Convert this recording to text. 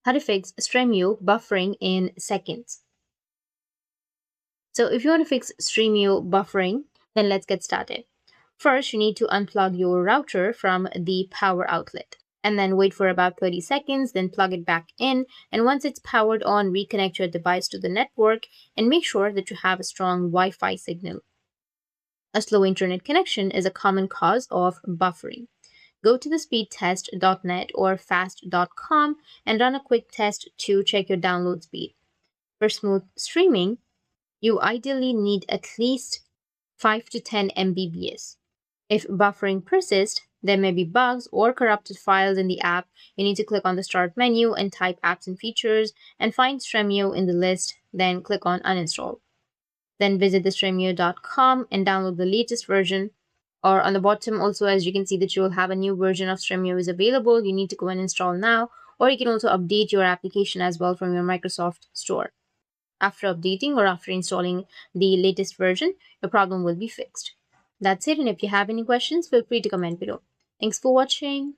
how to fix Stremio buffering in seconds. So if you want to fix Stremio buffering, then let's get started. First, you need to unplug your router from the power outlet and then wait for about 30 seconds, then plug it back in. And once it's powered on, reconnect your device to the network and make sure that you have a strong Wi-Fi signal. A slow internet connection is a common cause of buffering. Go to the speedtest.net or fast.com and run a quick test to check your download speed. For smooth streaming, you ideally need at least 5 to 10 Mbps. If buffering persists, there may be bugs or corrupted files in the app. You need to click on the Start menu and type Apps and Features and find Stremio in the list, then click on Uninstall. Then visit the Stremio.com and download the latest version. Or on the bottom also, as you can see that you will have a new version of Stremio is available. You need to go and install now, or you can also update your application as well from your Microsoft Store. After updating or after installing the latest version, your problem will be fixed. That's it, and if you have any questions, feel free to comment below. Thanks for watching.